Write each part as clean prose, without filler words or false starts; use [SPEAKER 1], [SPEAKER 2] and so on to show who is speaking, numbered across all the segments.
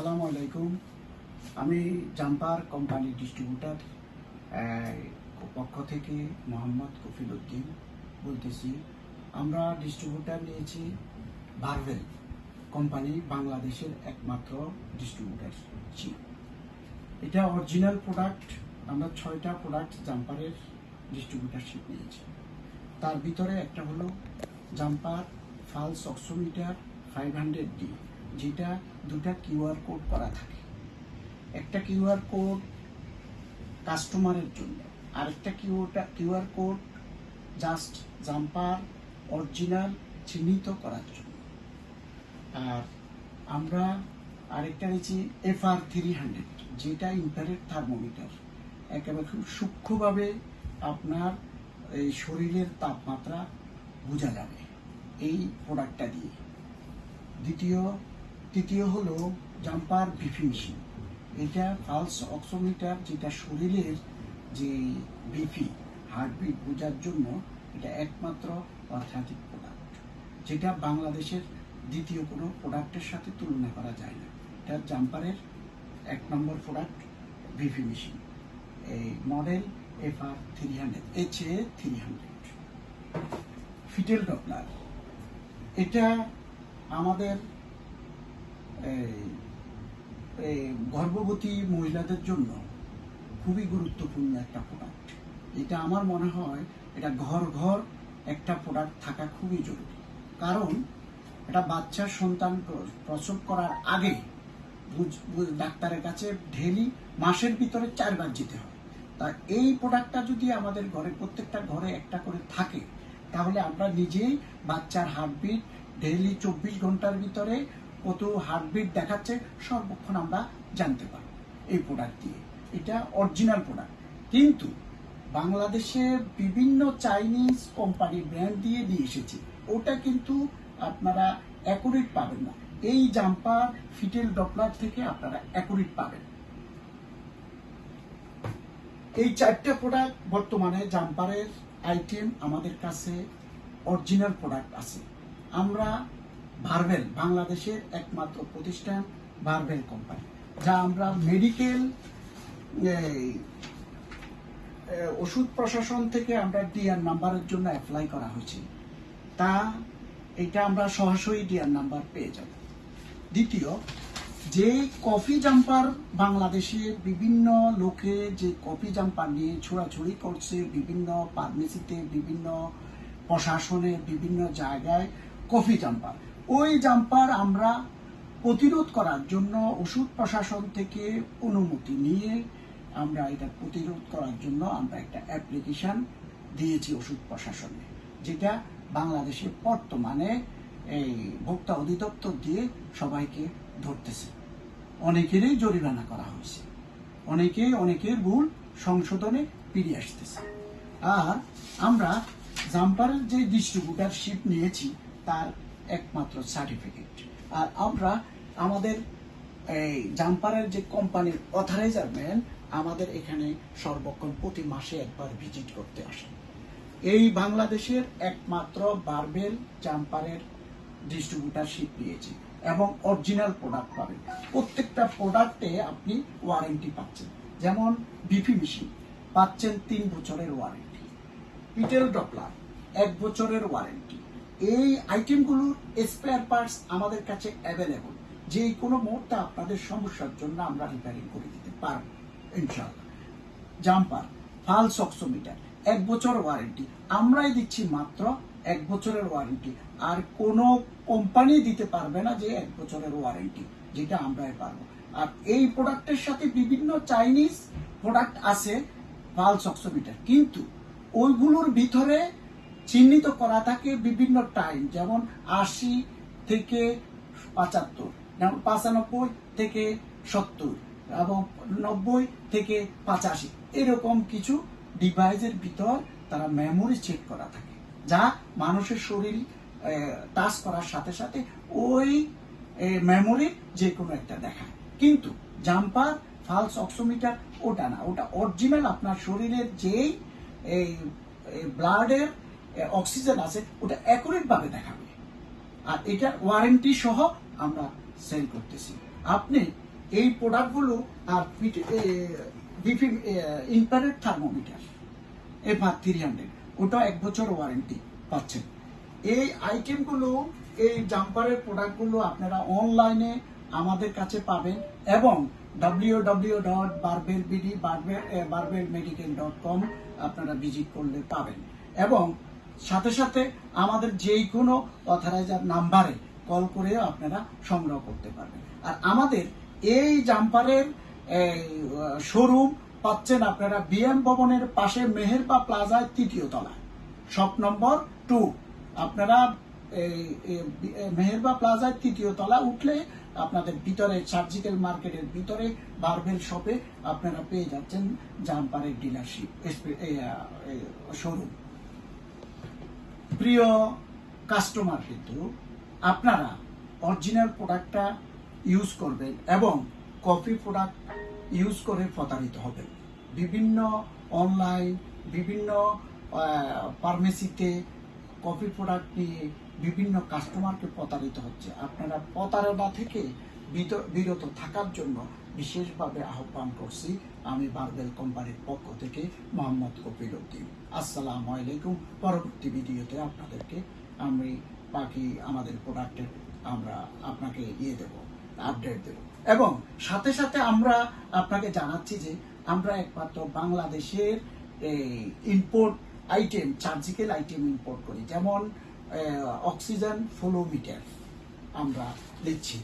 [SPEAKER 1] আসসালামু আলাইকুম। আমি জাম্পার কোম্পানি ডিস্ট্রিবিউটার পক্ষ থেকে মোহাম্মদ কফিল উদ্দিন বলতেছি। আমরা ডিস্ট্রিবিউটার নিয়েছি ভারভেল কোম্পানি, বাংলাদেশের একমাত্র ডিস্ট্রিবিউটারশিপ। এটা অরিজিনাল প্রোডাক্ট। আমরা 6টা প্রোডাক্ট জাম্পারের ডিস্ট্রিবিউটারশিপ নিয়েছি। তার ভিতরে একটা হলো জাম্পার ফালস অক্সোমিটার 500D, যেটা দুটা কিউআর কোড করা থাকে। একটা কিউআর কোড কাস্টমারের জন্য, আরেকটা QR code just jumper original চিহ্নিত করার জন্য। আর আমরা আরেকটা নিয়েছি FR300, যেটা ইনফ্রারেড থার্মোমিটার। একেবারে খুব সূক্ষ্মভাবে আপনার এই শরীরের তাপমাত্রা বোঝা যাবে এই প্রোডাক্টটা দিয়ে। তৃতীয় হলো জাম্পার বিপি মেশিন। এটা ফালস অক্সোমিটার, যেটা শরীরের যে বিপি হার্টবিট বোঝার জন্য এটা একমাত্র অত্যাধিক প্রোডাক্ট, যেটা বাংলাদেশের দ্বিতীয় কোনো প্রোডাক্টের সাথে তুলনা করা যায় না। এটা জাম্পারের 1 নম্বর প্রোডাক্ট বিপি মেশিন, এই মডেল FR300 ফিটেল ডপলার। এটা আমাদের গর্ভবতী মহিলাদের জন্য খুবই গুরুত্বপূর্ণ একটা প্রোডাক্ট। এটা আমার মনে হয় এটা ঘর ঘর একটা প্রোডাক্ট থাকা খুবই জরুরি। কারণ এটা বাচ্চার সন্তান প্রসব করার আগে ডাক্তারের কাছে ডেইলি মাসের ভিতরে 4 বার যেতে হয়। তা এই প্রোডাক্টটা যদি আমাদের ঘরে প্রত্যেকটা ঘরে একটা করে থাকে, তাহলে আমরা নিজেই বাচ্চার হার্টবিট ডেইলি 24 ঘন্টার ভিতরে কত হার্টবিট দেখাচ্ছে সর্বক্ষণ আমরা জানতে পারবো এই প্রোডাক্ট দিয়ে। এটা অরিজিনাল প্রোডাক্ট, কিন্তু বাংলাদেশে বিভিন্ন চাইনিজ কোম্পানি ব্র্যান্ড দিয়ে এসেছে, ওটা কিন্তু আপনারা অ্যাকুরেট পাবেন না। এই জাম্পার ফিটেল ডপলার থেকে আপনারা অ্যাকুরেট পাবেন। এই 4টা প্রোডাক্ট বর্তমানে জাম্পারের আইটেম আমাদের কাছে অরিজিনাল প্রোডাক্ট আছে। আমরা ভারভেল, বাংলাদেশের একমাত্র প্রতিষ্ঠান ভারভেল কোম্পানি, যা আমরা মেডিকেল ওষুধ প্রশাসন থেকে আমরা ডিআর নাম্বারের জন্য অ্যাপ্লাই করা হয়েছে। তা এটা আমরা সরাসরি ডিআর নাম্বার পেয়ে যাব। দ্বিতীয়, যে কফি জাম্পার বাংলাদেশে বিভিন্ন লোকে যে কফি জাম্পার নিয়ে ছোড়াছুড়ি করছে, বিভিন্ন ফার্মেসিতে, বিভিন্ন প্রশাসনে, বিভিন্ন জায়গায় কফি জাম্পার, ওই জাম্পার আমরা প্রতিরোধ করার জন্য ওষুধ প্রশাসন থেকে অনুমতি নিয়ে আমরা এটা প্রতিরোধ করার জন্য আমরা একটা অ্যাপ্লিকেশন দিয়েছি ওষুধ প্রশাসনে, যেটা বাংলাদেশে বর্তমানে এই ভোক্তা অধিদপ্তর দিয়ে সবাইকে ধরতেছে। অনেকেরই জরিমানা করা হয়েছে, অনেকের ভুল সংশোধনে ফিরে আসতেছে। আর আমরা জাম্পারের যে ডিস্ট্রিবিউটারশিপ নিয়েছি তার একমাত্র সার্টিফিকেট। আর আমরা আমাদের এই জাম্পারের যে কোম্পানির অথরাইজার ম্যান আমাদের এখানে সর্বক্ষণ প্রতি মাসে একবার ভিজিট করতে আসেন। এই বাংলাদেশের একমাত্র ভারভেল জাম্পারের ডিস্ট্রিবিউটারশিপ নিয়েছি এবং অরিজিনাল প্রোডাক্ট পাবেন। প্রত্যেকটা প্রোডাক্টে আপনি ওয়ারেন্টি পাচ্ছেন। যেমন বিপি মেশিন পাচ্ছেন 3 বছরের ওয়ারেন্টি, ফিটেল ডপলার 1 বছরের ওয়ারেন্টি। এই আইটেমগুলোর স্পেয়ার পার্টস আমাদের কাছে অ্যাভেলেবল। যে কোনো মুহূর্তে আপনাদের সমস্যার জন্য আমরা রিপেয়ারিং করে দিতে পারব ইনশাআল্লাহ। জাম্পার ফালস অক্সোমিটার 1 বছর ওয়ারেন্টি, আমরাই দিচ্ছি মাত্র 1 বছরের ওয়ারেন্টি। আর কোনো কোম্পানি দিতে পারবে না যে 1 বছরের ওয়ারেন্টি, যেটা আমরাই পারবো। আর এই প্রোডাক্টের সাথে বিভিন্ন চাইনিজ প্রোডাক্ট আছে ফালস অক্সোমিটার, কিন্তু ওইগুলোর ভিতরে চিহ্নিত করা থাকে বিভিন্ন টাইম, যেমন 80 থেকে 75, যেমন 95 থেকে 70 এবং 90 থেকে 85, এরকম কিছু ডিভাইসের ভিতর তারা মেমোরি চেক করা থাকে, যা মানুষের শরীর টাচ করার সাথে সাথে ওই মেমোরি যে কোনো একটা দেখায়। কিন্তু জাম্পার ফালস অক্সোমিটার ওটা না, ওটা অরিজিনাল আপনার শরীরের যেই ব্লাডের অক্সিজেন আছে ওটা অ্যাকুরেট ভাবে দেখাবে। আর এটার ওয়ারেন্টি সহ আমরা সেল করতেছি। আপনি এই প্রোডাক্টগুলো আর ইনফ্রারেড থার্মোমিটার FR 300 ওটা 1 বছর ওয়ারেন্টি পাচ্ছেন। এই আইটেমগুলো, এই জাম্পারের প্রোডাক্টগুলো আপনারা অনলাইনে আমাদের কাছে পাবেন এবং www.barbelmedical.com আপনারা ভিজিট করলে পাবেন এবং সাথে সাথে আমাদের যেই কোনো অথরাইজার নাম্বারে কল করে আপনারা সংগ্রহ করতে পারবেন। আর আমাদের এই জাম্পারের শোরুম পাচ্ছেন আপনারা বিএম ভবনের পাশে মেহেরবা প্লাজায় 3য় তলায়, শপ নম্বর 2। আপনারা মেহেরবা প্লাজায় 3য় তলা উঠলে আপনাদের ভিতরে সার্জিক্যাল মার্কেটের ভিতরে বারবেল শপে আপনারা পেয়ে যাচ্ছেন জাম্পারের ডিলারশিপ শোরুম। প্রিয় কাস্টমার, কিন্তু আপনারা অরিজিনাল প্রোডাক্টটা ইউজ করবেন এবং কপি প্রোডাক্ট ইউজ করে প্রতারিত হবেন। বিভিন্ন অনলাইন, বিভিন্ন ফার্মেসিতে কপি প্রোডাক্ট নিয়ে বিভিন্ন কাস্টমারকে প্রতারিত হচ্ছে। আপনারা প্রতারণা থেকে বিরত থাকার জন্য বিশেষভাবে আহ্বান করছি আমি বারবেল কোম্পানির পক্ষ থেকে মোহাম্মদ কপিল উদ্দিন। আসসালামু আলাইকুম। পরবর্তী ভিডিওতে আপনাদেরকে আমি বাকি আমাদের প্রোডাক্টের আমরা আপনাকে দেব, আপডেট দেব এবং সাথে সাথে আমরা আপনাকে জানাচ্ছি যে আমরা একমাত্র বাংলাদেশের import item, surgical item import করি, যেমন অক্সিজেন ফ্লোমিটার আমরা দিচ্ছি।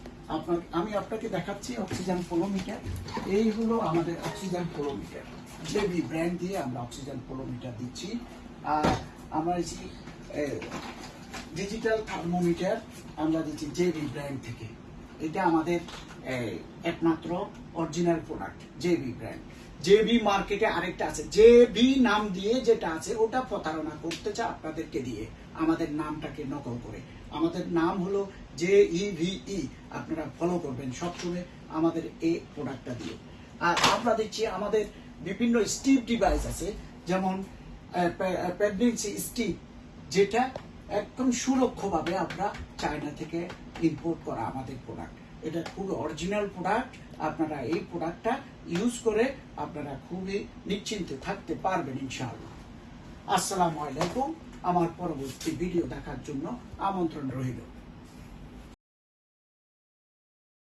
[SPEAKER 1] আমি আপনাকে দেখাচ্ছি অক্সিজেন ফ্লোমিটার। এই হলো আমাদের অক্সিজেন ফ্লোমিটার, জেবি ব্র্যান্ড দিয়ে আমরা অক্সিজেন ফ্লোমিটার দিচ্ছি। আর আমরা দিচ্ছি ডিজিটাল থার্মোমিটার, আমরা দিচ্ছি জেবি ব্র্যান্ড থেকে। এটা আমাদের একমাত্র original product, JB brand. JB মার্কেটে আরেকটা আছে, জেবি নাম দিয়ে যেটা আছে ওটা প্রতারণা করতে চায় আপনাদেরকে দিয়ে, আমাদের নামটাকে নকল করে। আমাদের নাম হলো JEVE, আপনারা ফলো করবেন সবসময় আমাদের এই প্রোডাক্টটা দিয়ে। আর আমরা দেখছি আমাদের বিভিন্ন স্টিপ ডিভাইস আছে, যেমন প্রেগন্যান্সি স্টিপ, যেটা একদম সুরক্ষভাবে আমরা চায়না থেকে ইম্পোর্ট করা আমাদের প্রোডাক্ট। এটা খুব অরিজিনাল প্রোডাক্ট। আপনারা এই প্রোডাক্টটা ইউজ করে আপনারা খুবই নিশ্চিন্তে থাকতে পারবেন ইনশাআল্লাহ। আসসালামু আলাইকুম। আমার পরবর্তী ভিডিও দেখার জন্য আমন্ত্রণ রইল।